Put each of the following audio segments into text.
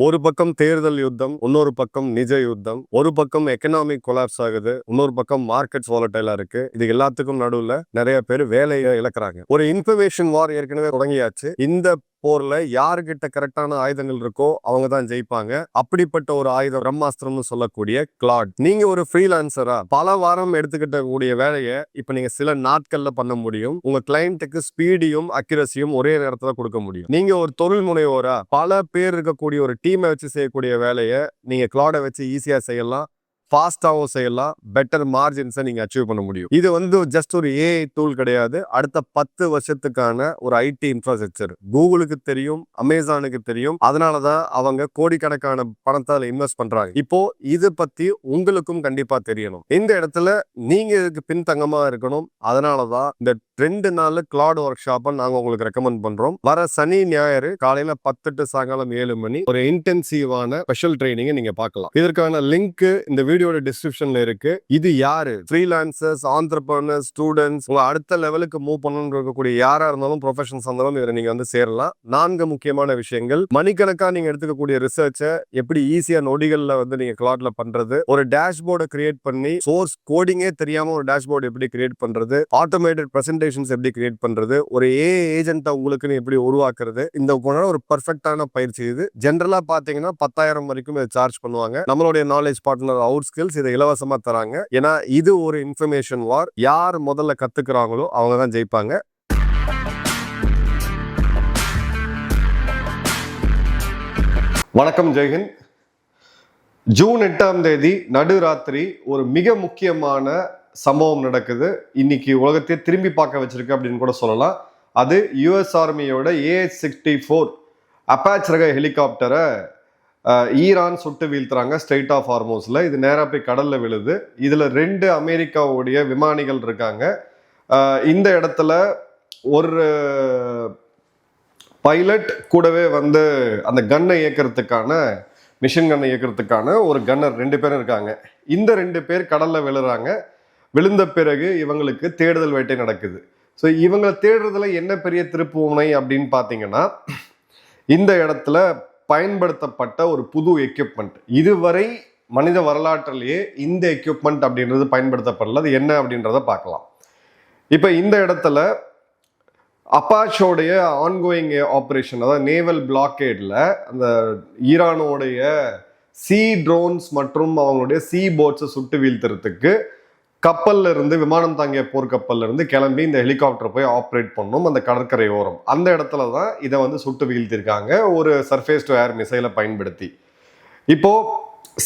ஒரு பக்கம் தேர்தல் யுத்தம், இன்னொரு பக்கம் நிஜ யுத்தம், ஒரு பக்கம் எக்கனாமிக் கொலாப்ஸ் ஆகுது, இன்னொரு பக்கம் மார்க்கெட்ஸ் வாலட்டைலா இருக்கு. இது எல்லாத்துக்கும் நடுவுல நிறைய பேர் வேலையை இழக்கிறாங்க. ஒரு இன்ஃபர்மேஷன் வார் ஏற்கனவே தொடங்கியாச்சு. இந்த போர்ல யாருகிட்ட கரெக்டான ஆயுதங்கள் இருக்கோ அவங்க தான் ஜெயிப்பாங்க. அப்படிப்பட்ட ஒரு ஆயுதம் பிரம்மாஸ்திரம்னு சொல்லக்கூடிய கிளாட். நீங்க ஒரு ஃப்ரீலான்சரா பல வாரம் எடுத்துக்கிட்ட கூடிய வேலையை இப்ப நீங்க சில நாட்கள்ல பண்ண முடியும். உங்க கிளையண்ட்டுக்கு ஸ்பீடியும் அக்யூரசியும் ஒரே நேரத்துல கொடுக்க முடியும். நீங்க ஒரு தொழில் முனைவோரா பல பேர் இருக்கக்கூடிய ஒரு டீமை வச்சு செய்யக்கூடிய வேலையை நீங்க கிளாடை வச்சு ஈஸியா செய்யலாம், ஃபாஸ்டாகவும் செய்யலாம், பெட்டர் மார்ஜின்ஸை நீங்க அச்சீவ் பண்ண முடியும். இது ஜஸ்ட் ஒரு ஏஐ டூல் கிடையாது. அடுத்த 10 வருஷத்துக்கான ஒரு ஐடி இன்ஃப்ராஸ்ட்ரக்சர் கூகுளுக்கு தெரியும், அமேசானுக்கு தெரியும். அதனாலதான் அவங்க கோடிக்கணக்கான பணத்தை அதில் இன்வெஸ்ட் பண்றாங்க. இப்போ இது பத்தி உங்களுக்கும் கண்டிப்பா தெரியணும். இந்த இடத்துல நீங்க இதுக்கு பின்தங்கமா இருக்கணும். அதனாலதான் இந்த 2 நாள் கிளாட் ஒர்க் ஷாப்பை நாங்க உங்களுக்கு ரெக்கமெண்ட் பண்றோம். வர சனி ஞாயிறு காலையில 10 to சாயங்காலம் 7 மணி ஒரு இன்டென்சிவான ஸ்பெஷல் ட்ரைனிங்கை நீங்க பார்க்கலாம். இதற்கான லிங்க் இந்த வீடியோட டிஸ்கிரிப்ஷன்ல இருக்கு. இது யாரு ஃப்ரீலான்சர்ஸ், ஆண்டர்பிரனர்ஸ், ஸ்டூடெண்ட்ஸ், உங்க அடுத்த லெவலுக்கு மூவ் பண்ணணும்னு இருக்கக்கூடிய யாரா இருந்தாலும் ப்ரொஃபஷன்ஸ் இருந்தாலும் இதில் நீங்க சேரலாம். 4 முக்கியமான விஷயங்கள். மணிக்கணக்கா நீங்க எடுத்துக்கக்கூடிய ரிசர்ச்சை எப்படி ஈஸியா நொடிகள்ல நீங்க கிளாட்ல பண்றது, ஒரு டேஷ்போர்டை கிரியேட் பண்ணி சோர்ஸ் கோடிங்கே தெரியாம ஒரு டேஷ்போர்டு எப்படி கிரியேட் பண்றது, ஆட்டோமேட்டட் பிரசன்டேஷன்ஸ் எப்படி கிரியேட் பண்றது, ஒரு ஏஐ ஏஜென்ட்டை உங்களுக்கு எப்படி உருவாக்குறது, இந்த ஒரு பர்ஃபெக்டான பயிற்சி. இது ஜென்ரலா பாத்தீங்கன்னா 10,000 வரைக்கும் சார்ஜ் பண்ணுவாங்க. நம்மளுடைய நாலேஜ் பார்ட்னர் அவுட் ஸ்கில்ஸ் இதை இலவசமா தராங்க. ஏன்னா இது ஒரு இன்ஃபர்மேஷன் வார். யார் முதல்ல கத்துக்கிறாங்களோ அவங்க தான் ஜெயிப்பாங்க. வணக்கம், ஜெய்ஹிந்த். ஜூன் 8ஆம் தேதி நடுராத்திரி ஒரு மிக முக்கியமான சம்பவம் நடக்குது. இன்னைக்கு உலகத்தையே திரும்பி பார்க்க வச்சிருக்கு அப்படின்னு கூட சொல்லலாம். அது யுஎஸ் ஆர்மியோட AH-64 அப்பாச் ரக ஹெலிகாப்டரை ஈரான் சுட்டு வீழ்த்துறாங்க ஸ்ட்ரெய்ட் ஆஃப் ஹார்மோஸ்ல. இது நேராக போய் கடல்ல விழுது. இதுல 2 அமெரிக்காவுடைய விமானிகள் இருக்காங்க. இந்த இடத்துல ஒரு பைலட் கூடவே அந்த கன்னை இயக்கிறதுக்கான மிஷின் கன்னை இயக்கிறதுக்கான ஒரு கன்னர் 2 பேரும் இருக்காங்க. இந்த 2 பேர் கடல்ல விழுறாங்க. விழுந்த பிறகு இவங்களுக்கு தேடுதல் வேட்டை நடக்குது. ஸோ இவங்களை தேடுறதுல என்ன பெரிய திருப்புமுனை அப்படின்னு பார்த்தீங்கன்னா, இந்த இடத்துல பயன்படுத்தப்பட்ட ஒரு புது எக்யூப்மெண்ட். இதுவரை மனித வரலாற்றிலேயே இந்த எக்யூப்மெண்ட் அப்படின்றது பயன்படுத்தப்படல. அது என்ன அப்படின்றத பார்க்கலாம். இப்போ இந்த இடத்துல அப்பாச்சோடைய ஆன்கோயிங் ஆப்ரேஷன், அதாவது நேவல் பிளாக்கேட்ல அந்த ஈரானோடைய சி ட்ரோன்ஸ் மற்றும் அவங்களுடைய சி போட்ஸை சுட்டு வீழ்த்துறதுக்கு கப்பல்ல இருந்து, விமானம் தாங்கிய போர்க்கப்பல்ல இருந்து கிளம்பி இந்த ஹெலிகாப்டர் போய் ஆப்ரேட் பண்ணும் அந்த கடற்கரை ஓரம். அந்த இடத்துல தான் இதை சுட்டு வீழ்த்திருக்காங்க ஒரு சர்ஃபேஸ் டு ஏர் மிசைலை பயன்படுத்தி. இப்போ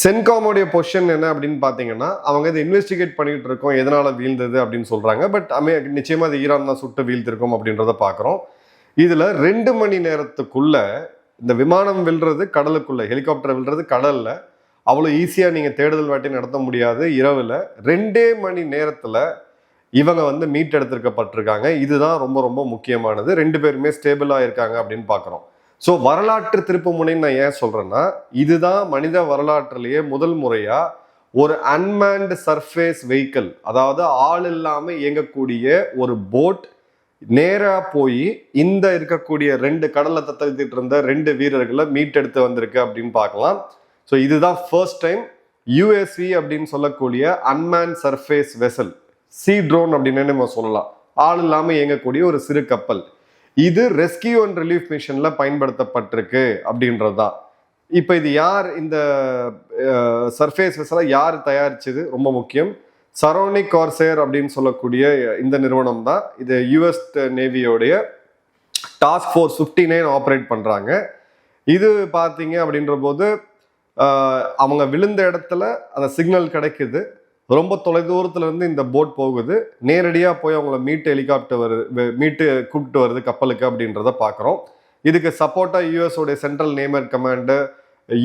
சென்காமோடைய பொசிஷன் என்ன அப்படின்னு பார்த்தீங்கன்னா, அவங்க இதை இன்வெஸ்டிகேட் பண்ணிட்டு இருக்கோம் எதனால வீழ்ந்தது அப்படின்னு சொல்றாங்க. பட் நிச்சயமா அது ஈரான் தான் சுட்டு வீழ்த்திருக்கோம் அப்படின்றத பார்க்குறோம். இதுல 2 மணி நேரத்துக்குள்ள இந்த விமானம் விழுறது கடலுக்குள்ள, ஹெலிகாப்டர் விழுறது கடல்ல. அவ்வளோ ஈஸியாக நீங்கள் தேடுதல் வேட்டை நடத்த முடியாது. இரவில் 2 மணி நேரத்தில் இவங்க மீட்டெடுத்திருக்கப்பட்டிருக்காங்க. இதுதான் ரொம்ப ரொம்ப முக்கியமானது. 2 பேருமே ஸ்டேபிளாக இருக்காங்க அப்படின்னு பார்க்குறோம். ஸோ வரலாற்று திருப்பு முனைன்னு நான் ஏன் சொல்கிறேன்னா, இதுதான் மனித வரலாற்றிலேயே முதல் முறையாக ஒரு அன்மேன்டு சர்ஃபேஸ் வெஹிக்கிள், அதாவது ஆள் இல்லாமல் இயங்கக்கூடிய ஒரு போட் நேராக போய் இந்த இருக்கக்கூடிய 2 கடலை தத்தளித்துட்டு இருந்த 2 வீரர்களை மீட்டெடுத்து வந்திருக்கு அப்படின்னு பார்க்கலாம். ஸோ இதுதான் ஃபர்ஸ்ட் டைம் USV அப்படின்னு சொல்லக்கூடிய unmanned surface vessel, C drone அப்படின்னு நம்ம சொல்லலாம், ஆள் இல்லாமல் இயங்கக்கூடிய ஒரு சிறு கப்பல். இது ரெஸ்கியூ அண்ட் ரிலீஃப் மிஷன்ல பயன்படுத்தப்பட்டிருக்கு அப்படின்றது தான். இப்போ இது யார், இந்த சர்ஃபேஸ் வெசலை யார் தயாரிச்சது ரொம்ப முக்கியம். சரோனிக் கார்சேர் அப்படின்னு சொல்லக்கூடிய இந்த நிறுவனம் தான் இது US நேவியோடைய டாஸ்க் ஃபோர்ஸ் 59 ஆப்ரேட் பண்றாங்க. இது பார்த்தீங்க அப்படின்ற போது அவங்க விழுந்த இடத்துல அந்த சிக்னல் கிடைக்குது. ரொம்ப தொலைதூரத்துல இருந்து இந்த போட் போகுது. நேரடியாக போய் அவங்கள மீட்டு கூப்பிட்டு வருது கப்பலுக்கு அப்படின்றத பார்க்குறோம். இதுக்கு சப்போர்ட்டா யூஎஸோடைய சென்ட்ரல் நேமர் கமாண்டு,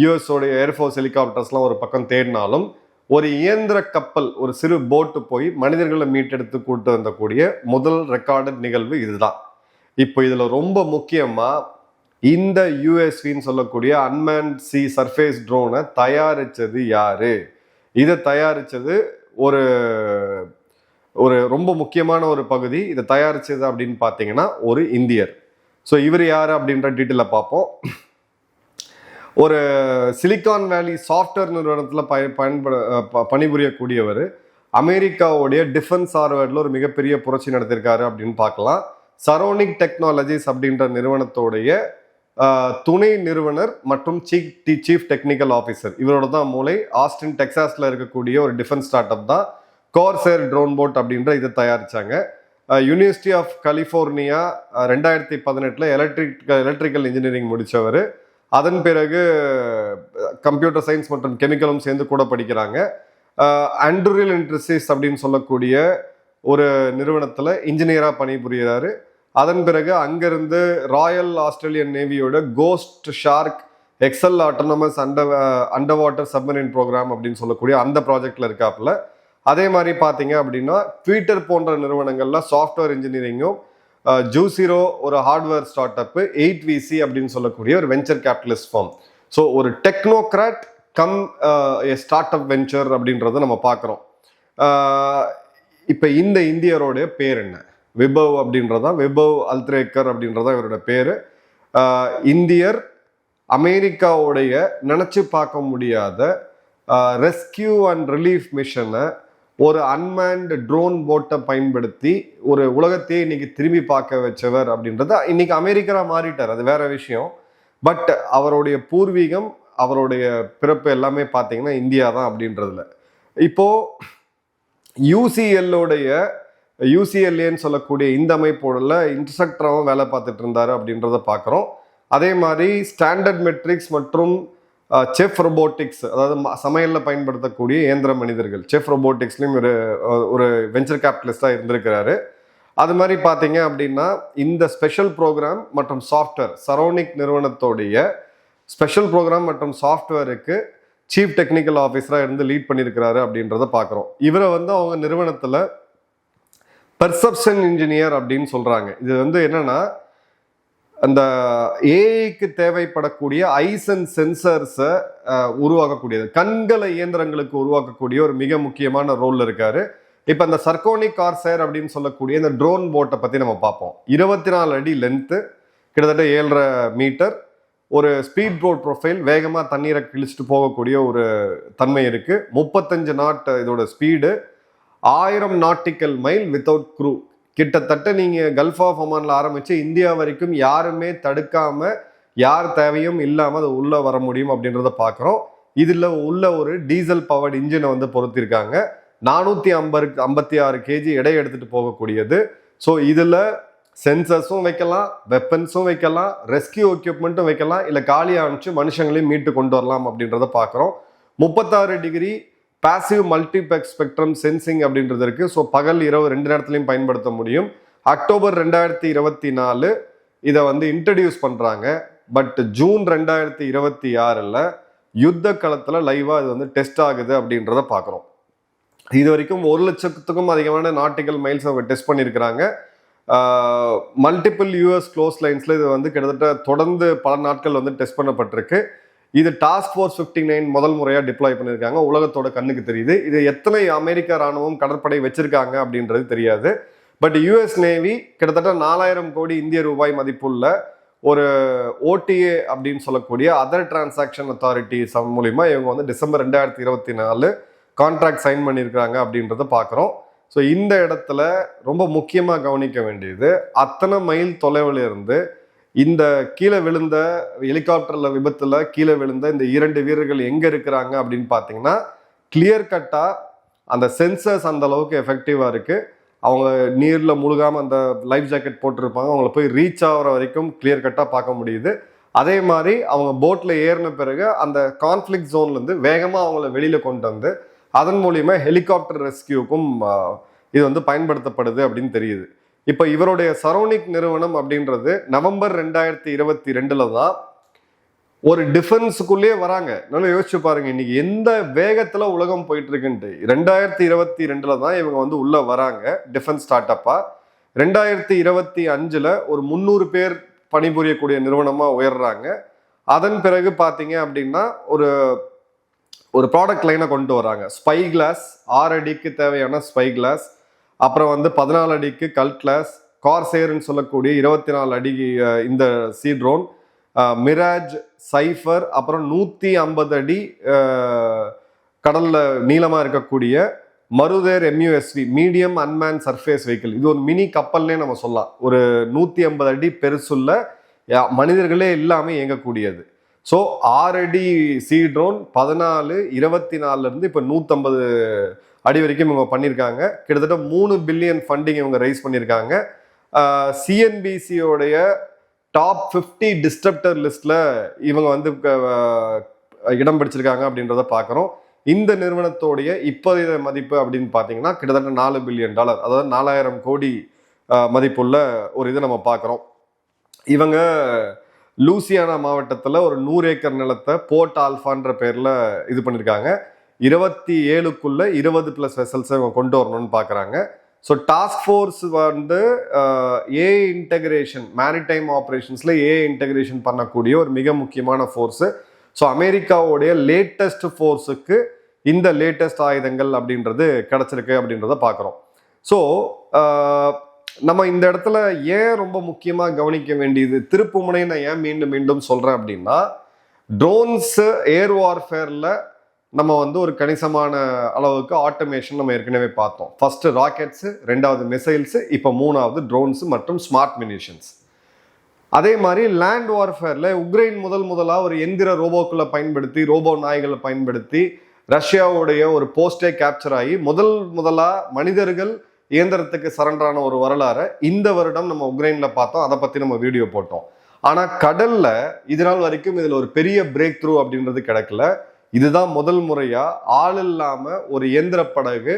யூஎஸோடைய ஏர்ஃபோர்ஸ் ஹெலிகாப்டர்ஸ்லாம் ஒரு பக்கம் தேடினாலும், ஒரு இயந்திர கப்பல், ஒரு சிறு போட்டு போய் மனிதர்களை மீட்டெடுத்து கூட்டு வந்தக்கூடிய முதல் ரெக்கார்டட் நிகழ்வு இதுதான். இப்போ இதுல ரொம்ப முக்கியமா இந்த USVன்னு சொல்லக்கூடிய அன்மேன்ட் சி சர்ஃபேஸ் ட்ரோனை தயாரிச்சது யாரு? இதை தயாரிச்சது ஒரு ஒரு ரொம்ப முக்கியமான ஒரு பகுதி. இதை தயாரிச்சது அப்படின்னு பார்த்தீங்கன்னா ஒரு இந்தியர். ஸோ இவர் யாரு அப்படின்ற டீட்டெயிலை பார்ப்போம். ஒரு சிலிகான் வேலி சாஃப்ட்வேர் நிறுவனத்தில் பணிபுரியக்கூடியவர் அமெரிக்காவுடைய டிஃபென்ஸ் ஆர்வர்டில் ஒரு மிகப்பெரிய புரட்சி நடத்திருக்காரு அப்படின்னு பார்க்கலாம். சரோனிக் டெக்னாலஜிஸ் அப்படின்ற நிறுவனத்தோடைய துணை நிறுவனர் மற்றும் சீஃப் டெக்னிக்கல் ஆஃபீஸர் இவரோட தான் மூளை. ஆஸ்டின் டெக்சாஸ்ல இருக்கக்கூடிய ஒரு டிஃபென்ஸ் ஸ்டார்ட் அப் தான் கார்சேர் ட்ரோன் போட் அப்படின்ற இதை தயாரிச்சாங்க. University of California 2018 electrical engineering முடித்தவர். அதன் பிறகு கம்ப்யூட்டர் சயின்ஸ் மற்றும் கெமிக்கலும் சேர்ந்து கூட படிக்கிறாங்க. ஆண்ட்ரூரியல் இண்டஸ்ட்ரீஸ் அப்படின்னு சொல்லக்கூடிய ஒரு நிறுவனத்தில் இன்ஜினியராக பணிபுரிகிறாரு. அதன் பிறகு அங்கிருந்து ராயல் ஆஸ்திரேலியன் நேவியோட Ghost Shark Excel autonomous underwater submarine programme அப்படின்னு சொல்லக்கூடிய அந்த ப்ராஜெக்ட்ல இருக்காப்புல. அதே மாதிரி பார்த்தீங்க அப்படின்னா ட்விட்டர் போன்ற நிறுவனங்கள்ல சாஃப்ட்வேர் இன்ஜினியரிங்கும், ஜூசிரோ ஒரு ஹார்ட்வேர் ஸ்டார்ட் அப், 8VC அப்படின்னு சொல்லக்கூடிய ஒரு வெஞ்சர் கேபிட்டலிஸ்ட் ஃபார்ம். ஸோ ஒரு technocrat come start up venture அப்படின்றத நம்ம பார்க்குறோம். இப்போ இந்த இந்தியரோடைய பேர் என்ன? விபவ் அப்படின்றதா, விபவ் அல்த்ரேக்கர் அப்படின்றதா இவரோட பேர். இந்தியர் அமெரிக்காவுடைய நினச்சி பார்க்க முடியாத ரெஸ்கியூ அண்ட் ரிலீஃப் மிஷனை ஒரு அன்மேன்டு ட்ரோன் போட்டை பயன்படுத்தி ஒரு உலகத்தையே இன்னைக்கு திரும்பி பார்க்க வச்சவர் அப்படின்றத. இன்னைக்கு அமெரிக்கராக மாறிட்டார், அது வேற விஷயம். பட் அவருடைய பூர்வீகம், அவருடைய பிறப்பு எல்லாமே பார்த்தீங்கன்னா இந்தியா தான் அப்படின்றதுல. இப்போ யூசிஎல்ஏன்னு சொல்லக்கூடிய இந்த அமைப்போட இன்ஸ்ட்ரக்டராகவும் வேலை பார்த்துட்டு இருந்தாரு அப்படின்றத பார்க்குறோம். அதே மாதிரி ஸ்டாண்டர்ட் மெட்ரிக்ஸ் மற்றும் செஃப் ரொபோட்டிக்ஸ், அதாவது சமையலில் பயன்படுத்தக்கூடிய இயந்திர மனிதர்கள், செஃப் ரொபோட்டிக்ஸ்லையும் ஒரு வெஞ்சர் கேபிட்டலிஸ்டாக இருந்திருக்கிறாரு. அது மாதிரி பார்த்தீங்க அப்படின்னா இந்த ஸ்பெஷல் ப்ரோக்ராம் மற்றும் சாஃப்ட்வேர் சரோனிக் நிறுவனத்தோடைய ஸ்பெஷல் ப்ரோக்ராம் மற்றும் சாஃப்ட்வேருக்கு சீஃப் டெக்னிக்கல் ஆஃபீஸராக இருந்து லீட் பண்ணியிருக்கிறாரு அப்படின்றத பார்க்குறோம். இவரை அவங்க நிறுவனத்தில் பெர்செப்ஷன் இன்ஜினியர் அப்படின்னு சொல்கிறாங்க. இது என்னன்னா அந்த ஏஐக்கு தேவைப்படக்கூடிய ஐஸ் அண்ட் சென்சர்ஸை உருவாக்கக்கூடியது, கண்களை இயந்திரங்களுக்கு உருவாக்கக்கூடிய ஒரு மிக முக்கியமான ரோல்ல இருக்காரு. இப்போ அந்த சர்கோனிக் கார்சேர் அப்படின்னு சொல்லக்கூடிய இந்த ட்ரோன் போட்டை பற்றி நம்ம பார்ப்போம். 24 அடி லென்த்து, கிட்டத்தட்ட 7.5 மீட்டர், ஒரு ஸ்பீட் போட் ப்ரொஃபைல், வேகமாக தண்ணீரை கிழிச்சிட்டு போகக்கூடிய ஒரு தன்மை இருக்குது. 35 நாட் இதோட speed, 1000 nautical mile without crew. கிட்டத்தட்ட நீங்கள் கல்ஃப் ஆஃப் ஒமான்ல ஆரம்பித்து இந்தியா வரைக்கும் யாருமே தடுக்காம, யார் தேவையும் இல்லாமல் அது உள்ளே வர முடியும் அப்படின்றத பார்க்குறோம். இதில் உள்ள ஒரு டீசல் பவர்டு இன்ஜினை பொருத்திருக்காங்க. 456 kg எடை எடுத்துகிட்டு போகக்கூடியது. ஸோ இதில் சென்சர்ஸும் வைக்கலாம், வெப்பன்ஸும் வைக்கலாம், ரெஸ்கியூ எக்யூப்மெண்ட்டும் வைக்கலாம், இல்லை காலியாக அனுப்பிச்சு மனுஷங்களையும் மீட்டு கொண்டு வரலாம் அப்படின்றத பார்க்குறோம். 36 டிகிரி பாசிவ் மல்டிபெக்ஸ் ஸ்பெக்ட்ரம் சென்சிங் அப்படின்றது இருக்கு. ஸோ பகல் இரவு 2 நேரத்துலையும் பயன்படுத்த முடியும். அக்டோபர் 2024 இதை இன்ட்ரடியூஸ் பண்றாங்க. பட் ஜூன் 2026 யுத்த களத்தில் லைவா இது டெஸ்ட் ஆகுது அப்படின்றத பார்க்குறோம். இது வரைக்கும் 1 லட்சத்துக்கும் அதிகமான நாட்டிக்கல் மைல்ஸ் அவங்க டெஸ்ட் பண்ணியிருக்கிறாங்க. மல்டிபிள் யூஎஸ் க்ளோஸ் லைன்ஸ்ல இது கிட்டத்தட்ட தொடர்ந்து பல நாட்கள் டெஸ்ட் பண்ணப்பட்டிருக்கு. இது டாஸ்க் ஃபோர்ஸ் 59 முதல் முறையாக டிப்ளாய் பண்ணியிருக்காங்க. உலகத்தோட கண்ணுக்கு தெரியுது. இது எத்தனை அமெரிக்க ராணுவம் கடற்படை வச்சிருக்காங்க அப்படின்றது தெரியாது. பட் யுஎஸ் நேவி கிட்டத்தட்ட 4000 கோடி இந்திய ரூபாய் மதிப்புள்ள ஒரு ஓடிஏ அப்படின்னு சொல்லக்கூடிய அதர் டிரான்சாக்ஷன் அத்தாரிட்டி மூலியமா இவங்க டிசம்பர் 2024 கான்ட்ராக்ட் சைன் பண்ணியிருக்காங்க அப்படின்றத பார்க்குறோம். ஸோ இந்த இடத்துல ரொம்ப முக்கியமாக கவனிக்க வேண்டியது, அத்தனை மைல் தொலைவில் இருந்து இந்த கீழே விழுந்த ஹெலிகாப்டர்ல விபத்துல கீழே விழுந்த இந்த 2 வீரர்கள் எங்க இருக்கிறாங்க அப்படின்னு பார்த்தீங்கன்னா, கிளியர் கட்டா அந்த சென்சர்ஸ் அந்த அளவுக்கு எஃபெக்டிவா இருக்கு. அவங்க நீர்ல முழுகாம அந்த லைஃப் ஜாக்கெட் போட்டிருப்பாங்க, அவங்கள போய் ரீச் ஆகிற வரைக்கும் கிளியர் கட்டா பார்க்க முடியுது. அதே மாதிரி அவங்க போட்ல ஏறின பிறகு அந்த கான்ஃபிளிக் ஜோன்ல இருந்து வேகமா அவங்கள வெளியில கொண்டு வந்து அதன் மூலியமா ஹெலிகாப்டர் ரெஸ்கியூக்கும் இது பயன்படுத்தப்படுது அப்படின்னு தெரியுது. இப்போ இவருடைய சரோனிக் நிறுவனம் அப்படின்றது நவம்பர் 2022 தான் ஒரு டிஃபென்ஸுக்குள்ளேயே வராங்க. நல்லா யோசிச்சு பாருங்க, இன்னைக்கு எந்த வேகத்துல உலகம் போயிட்டு இருக்குன்ட்டு. 2022 தான் இவங்க உள்ள வராங்க டிஃபென்ஸ் ஸ்டார்ட் அப்பா. 2025 ஒரு 300 பேர் பணிபுரியக்கூடிய நிறுவனமா உயர்றாங்க. அதன் பிறகு பாத்தீங்க அப்படின்னா ஒரு ப்ராடக்ட் லைனை கொண்டு வராங்க. ஸ்பை கிளாஸ், 6 அடிக்கு தேவையான ஸ்பை கிளாஸ், அப்புறம் 14 அடிக்கு கல் கிளாஸ், கார்சேர்ன்னு சொல்லக்கூடிய 24 அடி இந்த சி ட்ரோன், மிராஜ் சைஃபர், அப்புறம் 150 அடி கடல்ல நீளமா இருக்கக்கூடிய மருதேர் MUSV medium unmanned surface vehicle. இது ஒரு மினி கப்பல்னே நம்ம சொல்லலாம். ஒரு 150 அடி பெருசுள்ள மனிதர்களே இல்லாமல் இயங்கக்கூடியது. ஸோ 6 அடி சி ட்ரோன் 14, 24 இருந்து இப்போ 150 அடி வரைக்கும் இவங்க பண்ணியிருக்காங்க. கிட்டத்தட்ட 3 பில்லியன் ஃபண்டிங் இவங்க ரைஸ் பண்ணியிருக்காங்க. CNBCயோடைய டாப் 50 டிஸ்ட்ரப்டர் லிஸ்ட்ல இவங்க வந்து இடம் பிடிச்சிருக்காங்க அப்படின்றத பார்க்குறோம். இந்த நிறுவனத்தோடைய இப்போதைய மதிப்பு அப்படின்னு பார்த்தீங்கன்னா கிட்டத்தட்ட $4 பில்லியன், அதாவது 4000 கோடி மதிப்புள்ள ஒரு இதை நம்ம பார்க்குறோம். இவங்க லூசியானா மாவட்டத்தில் ஒரு 100 ஏக்கர் நிலத்தை போர்ட் ஆல்ஃபான்ற பேரில் இது பண்ணியிருக்காங்க. 27க்குள்ள 20+ வெசல்ஸை இவங்க கொண்டு வரணும்னு பார்க்குறாங்க. ஸோ டாஸ்க் ஃபோர்ஸ் வந்து ஏ இன்டகிரேஷன், மேரிடைம் ஆப்ரேஷன்ஸில் இன்டகிரேஷன் பண்ணக்கூடிய ஒரு மிக முக்கியமான ஃபோர்ஸு. ஸோ அமெரிக்காவுடைய லேட்டஸ்ட் ஃபோர்ஸுக்கு இந்த லேட்டஸ்ட் ஆயுதங்கள் அப்படின்றது கிடச்சிருக்கு அப்படின்றத பார்க்குறோம். ஸோ நம்ம இந்த இடத்துல ஏன் ரொம்ப முக்கியமாக கவனிக்க வேண்டியது, திருப்புமுனை நான் ஏன் மீண்டும் மீண்டும் சொல்கிறேன் அப்படின்னா, ட்ரோன்ஸு ஏர் வார்ஃபேரில் நம்ம வந்து ஒரு கணிசமான அளவுக்கு ஆட்டோமேஷன் நம்ம ஏற்கனவே பார்த்தோம். ஃபர்ஸ்ட் ராக்கெட்ஸு, 2வது மிசைல்ஸு, இப்போ 3வது ட்ரோன்ஸ் மற்றும் ஸ்மார்ட் மினிஷன்ஸ். அதே மாதிரி லேண்ட் வார்ஃபேரில் உக்ரைன் முதலாக ஒரு எந்திர ரோபோக்களை பயன்படுத்தி, ரோபோ நாய்களை பயன்படுத்தி ரஷ்யாவுடைய ஒரு போஸ்டே கேப்சர் ஆகி முதலாக மனிதர்கள் இயந்திரத்துக்கு சரண்டரான ஒரு வரலாறை இந்த வருடம் நம்ம உக்ரைன்ல பார்த்தோம். அதை பற்றி நம்ம வீடியோ போட்டோம். ஆனால் கடல்ல இதனால் வரைக்கும் இதில் ஒரு பெரிய பிரேக் த்ரூ அப்படின்றது கிடைக்கல. இதுதான் முதல் முறையா ஆள் இல்லாம ஒரு இயந்திர படகு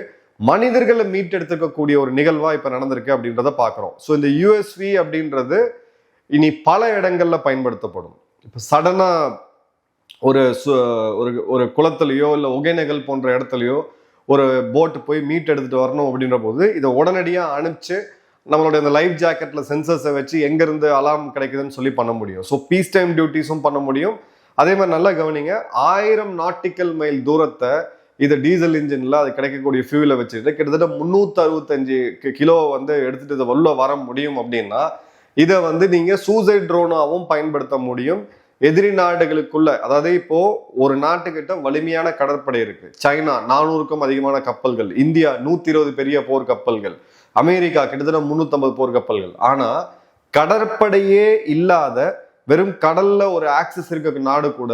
மனிதர்களை மீட்டெடுத்துக்கக்கூடிய ஒரு நிகழ்வா இப்ப நடந்திருக்கு அப்படின்றத பாக்குறோம். ஸோ இந்த USV அப்படின்றது இனி பல இடங்கள்ல பயன்படுத்தப்படும். இப்ப சடனா ஒரு ஒரு குளத்திலேயோ இல்லை ஒகேனகல் போன்ற இடத்துலையோ ஒரு போட்டு போய் மீட் எடுத்துட்டு வரணும் அப்படின்ற போது இதை உடனடியாக அனுப்பிச்சு நம்மளுடைய இந்த லைஃப் ஜாக்கெட்ல சென்சர்ஸை வச்சு எங்கேருந்து அலார்ம் கிடைக்குதுன்னு சொல்லி பண்ண முடியும். ஸோ பீஸ் டைம் டியூட்டிஸும் பண்ண முடியும். அதே மாதிரி நல்லா கவனிங்க, 1000 நாட்டிக்கல் மைல் தூரத்தை இது டீசல் இன்ஜின்ல அது கிடைக்கக்கூடிய ஃபியூலை வச்சுட்டு கிட்டத்தட்ட 365 கிலோ வந்து எடுத்துட்டு இதை உள்ள வர முடியும். அப்படின்னா இதை வந்து நீங்க சூசைட் ட்ரோனாவும் பயன்படுத்த முடியும். எதிரி நாடுகளுக்குள்ள, அதாவது இப்போ ஒரு நாட்டுக்கிட்ட வலிமையான கடற்படை இருக்கு, சைனா 400க்கும் அதிகமான கப்பல்கள், இந்தியா 120 பெரிய போர் கப்பல்கள், அமெரிக்கா கிட்டத்தட்ட 350 போர் கப்பல்கள். ஆனா கடற்படையே இல்லாத வெறும் கடல்ல ஒரு ஆக்சஸ் இருக்க நாடு கூட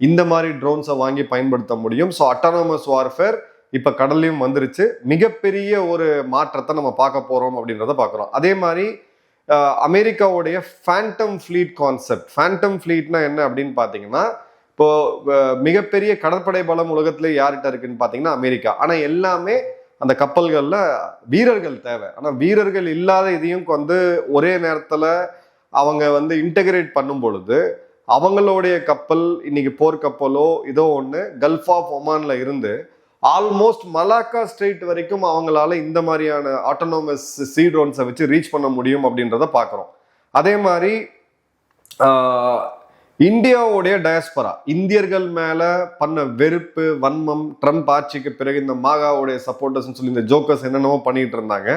இந்த மாதிரி ட்ரோன்ஸை வாங்கி பயன்படுத்த முடியும். ஸோ அட்டானமஸ் வார்ஃபேர் இப்ப கடல்லையும் வந்துருச்சு. மிகப்பெரிய ஒரு மாற்றத்தை நம்ம பார்க்க போறோம் அப்படின்றத பார்க்குறோம். அதே மாதிரி அமெரிக்காவுடைய ஃபேண்டம் ஃபிளீட் கான்செப்ட். ஃபேண்டம் ஃபிளீட்னா என்ன அப்படின்னு பார்த்தீங்கன்னா, இப்போ மிகப்பெரிய கடற்படை பலம் உலகத்துல யார்கிட்ட இருக்குன்னு பார்த்தீங்கன்னா அமெரிக்கா. ஆனா எல்லாமே அந்த கப்பல்கள்ல வீரர்கள் தேவை. ஆனா வீரர்கள் இல்லாத இதையும் வந்து ஒரே நேரத்துல அவங்க வந்து இன்டகிரேட் பண்ணும் பொழுது அவங்களுடைய கப்பல், இன்னைக்கு போர் கப்பலோ இதோ ஒன்று கல்ஃப் ஆஃப் ஒமான்ல இருந்து ஆல்மோஸ்ட் மலாக்கா ஸ்ட்ரெயிட் வரைக்கும் அவங்களால இந்த மாதிரியான ஆட்டோனோமஸ் சீ ட்ரோன்ஸை வச்சு ரீச் பண்ண முடியும் அப்படின்றத பார்க்குறோம். அதே மாதிரி இந்தியாவுடைய டயஸ்பரா, இந்தியர்கள் மேல பண்ண வெறுப்பு, வன்மம், ட்ரம்ப் ஆட்சிக்கு பிறகு இந்த மாகாவுடைய சப்போர்ட்டர்ஸ் சொல்லி இந்த ஜோக்கர்ஸ் என்னென்னமோ பண்ணிட்டு இருந்தாங்க.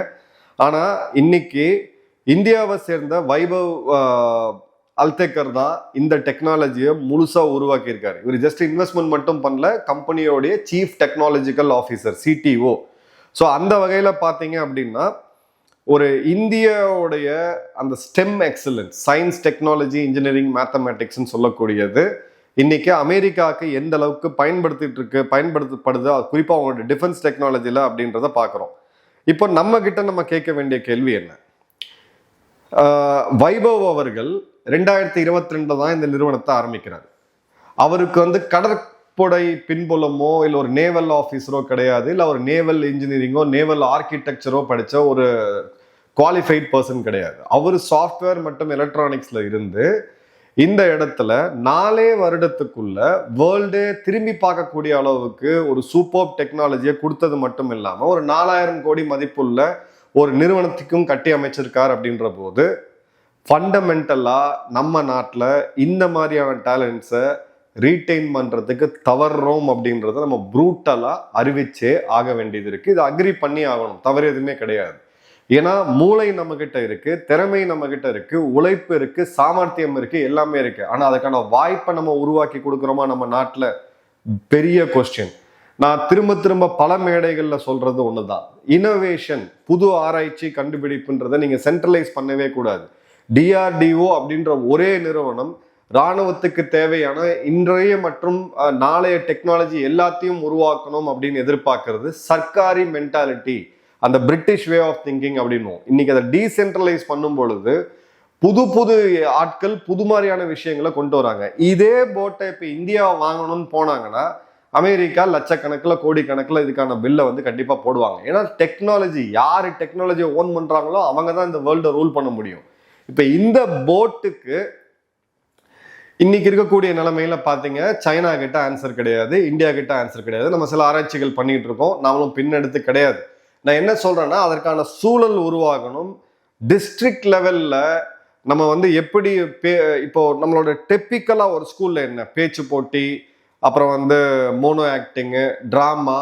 ஆனா இன்னைக்கு இந்தியாவை சேர்ந்த வைபவ் அல்தேக்கர் தான் இந்த டெக்னாலஜியை முழுசா உருவாக்கி இருக்காரு. இவர் ஜஸ்ட் இன்வெஸ்ட்மெண்ட் மட்டும் பண்ணல, கம்பெனியோடைய chief technological officer, CTO. So அந்த வகையில பாத்தீங்க அப்படின்னா ஒரு இந்தியாவுடைய அந்த STEM excellence, science, technology, engineering, மேத்தமேட்டிக்ஸ்ன்னு சொல்லக்கூடியது இன்னைக்கு அமெரிக்காவுக்கு எந்த அளவுக்கு பயன்படுத்தப்படுது, குறிப்பா அவங்களோட டிஃபென்ஸ் டெக்னாலஜில அப்படின்றத பாக்குறோம். இப்போ நம்ம கிட்ட நம்ம கேட்க வேண்டிய கேள்வி என்ன, வைபவ் அவர்கள் 2022 தான் இந்த நிறுவனத்தை ஆரம்பிக்கிறார். அவருக்கு வந்து கடற்படை பின்புலமோ இல்லை ஒரு நேவல் ஆஃபீஸரோ கிடையாது, இல்லை ஒரு நேவல் இன்ஜினியரிங்கோ நேவல் ஆர்கிடெக்சரோ படித்த ஒரு குவாலிஃபைட் பர்சன் கிடையாது. அவர் சாஃப்ட்வேர் மற்றும் எலக்ட்ரானிக்ஸ்ல இருந்து இந்த இடத்துல 4 வருடத்துக்குள்ள வேர்ல்டே திரும்பி பார்க்கக்கூடிய அளவுக்கு ஒரு சூப்பர் டெக்னாலஜியை கொடுத்தது மட்டும் இல்லாமல் ஒரு 4000 கோடி மதிப்புள்ள ஒரு நிறுவனத்துக்கும் கட்டி அமைச்சிருக்கார். அப்படின்ற போது ஃபண்டமெண்டலா நம்ம நாட்டில் இந்த மாதிரியான டேலண்ட்ஸை ரீட்டைன் பண்றதுக்கு தவறுறோம் அப்படின்றத நம்ம ப்ரூட்டலா அறிவிச்சே ஆக வேண்டியது இருக்கு. இது அக்ரி பண்ணி ஆகணும், தவறு எதுவுமே கிடையாது. ஏன்னா மூளை நம்ம கிட்ட இருக்கு, திறமை நம்ம கிட்ட இருக்கு, உழைப்பு இருக்கு, சாமர்த்தியம் இருக்கு, எல்லாமே இருக்கு. ஆனா அதுக்கான வாய்ப்பை நம்ம உருவாக்கி கொடுக்குறோமா நம்ம நாட்டுல? பெரிய கொஸ்டின். நான் திரும்ப திரும்ப பல மேடைகள்ல சொல்றது ஒண்ணுதான், இனோவேஷன், புது ஆராய்ச்சி கண்டுபிடிப்புன்றதை நீங்க சென்ட்ரலைஸ் பண்ணவே கூடாது. டிஆர்டிஓ அப்படின்ற ஒரே நிறுவனம் இராணுவத்துக்கு தேவையான இன்றைய மற்றும் நாளைய டெக்னாலஜி எல்லாத்தையும் உருவாக்கணும் அப்படின்னு எதிர்பார்க்கறது சர்க்காரி மென்டாலிட்டி, அந்த பிரிட்டிஷ் வே ஆஃப் திங்கிங் அப்படின்னும். இன்னைக்கு அதை டீசென்ட்ரலைஸ் பண்ணும் பொழுது புது புது ஆட்கள் புது மாதிரியான விஷயங்களை கொண்டு வராங்க. இதே போட்டை இப்ப இந்தியா வாங்கணும்னு போனாங்கன்னா அமெரிக்கா லட்சக்கணக்கில் கோடிக்கணக்கில் இதுக்கான பில்லை வந்து கண்டிப்பா போடுவாங்க. ஏன்னா டெக்னாலஜி, யாரு டெக்னாலஜியை ஓன் பண்றாங்களோ அவங்க தான் இந்த வேர்ல்டை ரூல் பண்ண முடியும். இப்ப இந்த போட்டுக்கு இன்னைக்கு இருக்கக்கூடிய நிலைமையில பாத்தீங்க, சைனா கிட்ட ஆன்சர் கிடையாது, இந்தியா கிட்ட ஆன்சர் கிடையாது. நம்ம சில ஆராய்ச்சிகள் பண்ணிட்டு இருக்கோம், நாமளும் பின்னெடுத்து கிடையாது. நான் என்ன சொல்றேன்னா, அதற்கான சூழல் உருவாகணும். டிஸ்ட்ரிக்ட் லெவல்ல நம்ம வந்து எப்படி இப்போ நம்மளோட டிப்பிக்கலா ஒரு ஸ்கூல்ல என்ன பேச்சு போட்டி, அப்புறம் வந்து மோனோ ஆக்டிங்கு, டிராமா.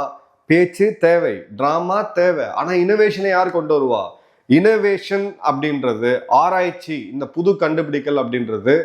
பேச்சு தேவை, டிராமா தேவை, ஆனா இனோவேஷனை யார் கொண்டு வருவா? இனோவேஷன் அப்படின்றது, ஆராய்ச்சி, இந்த புது கண்டுபிடிக்கல் அப்படின்றது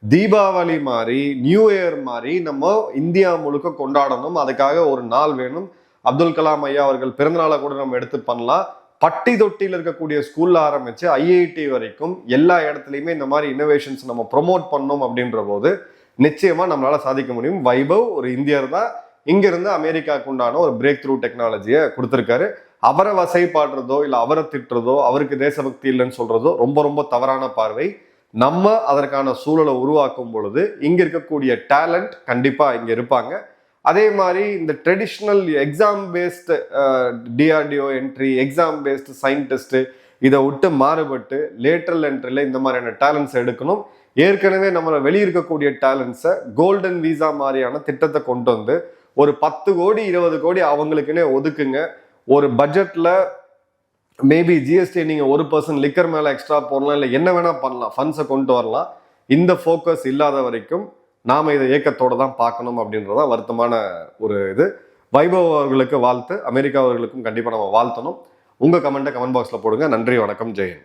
தீபாவளி மாதிரி, நியூ இயர் மாதிரி நம்ம இந்தியா முழுக்க கொண்டாடணும். அதுக்காக ஒரு நாள் வேணும். அப்துல் கலாம் ஐயா அவர்கள் பிறந்தநாளை கூட நம்ம எடுத்து பண்ணலாம். பட்டி தொட்டியில் இருக்கக்கூடிய ஸ்கூல்ல ஆரம்பிச்சு ஐஐடி வரைக்கும் எல்லா இடத்துலையுமே இந்த மாதிரி இனோவேஷன்ஸ் நம்ம ப்ரொமோட் பண்ணோம் அப்படின்ற போது நிச்சயமா நம்மளால சாதிக்க முடியும். வைபவ் ஒரு இந்தியர் தான், இங்கிருந்து அமெரிக்காவுக்கு உண்டான ஒரு பிரேக் த்ரூ டெக்னாலஜியை கொடுத்துருக்காரு. அவரை வசைப்பாடுறதோ இல்லை அவரை திட்டுறதோ, அவருக்கு தேசபக்தி இல்லைன்னு சொல்றதோ ரொம்ப ரொம்ப தவறான பார்வை. நம்ம அதற்கான சூழலை உருவாக்கும் பொழுது இங்க இருக்கக்கூடிய டேலண்ட் கண்டிப்பா இங்க இருப்பாங்க. அதே மாதிரி இந்த traditional exam based DRDO entry, exam based scientist, இதை விட்டு மாறுபட்டு லேட்டரல் என்ட்ரில இந்த மாதிரியான டேலண்ட்ஸ் எடுக்கணும். ஏற்கனவே நம்மளை வெளியிருக்கக்கூடிய டேலண்ட்ஸை கோல்டன் வீசா மாதிரியான திட்டத்தை கொண்டு வந்து ஒரு 10 கோடி 20 கோடி அவங்களுக்குன்னே ஒதுக்குங்க. ஒரு பட்ஜெட்ல மேபி ஜிஎஸ்டி நீங்க 1% லிக்கர் மேல எக்ஸ்ட்ரா போடலாம், இல்லை என்ன வேணா பண்ணலாம், ஃபண்ட்ஸை கொண்டு வரலாம். இந்த ஃபோக்கஸ் இல்லாத வரைக்கும் நாம இதை ஏக்கத்தோட தான் பார்க்கணும் அப்படின்றதான் வருத்தமான ஒரு இது. வைபவ் அவர்களுக்கு வாழ்த்து, அமெரிக்கா அவர்களுக்கும் கண்டிப்பா நம்ம வாழ்த்தணும். உங்க கமெண்ட்டை கமெண்ட் பாக்ஸ்ல போடுங்க. நன்றி, வணக்கம், ஜெயன்.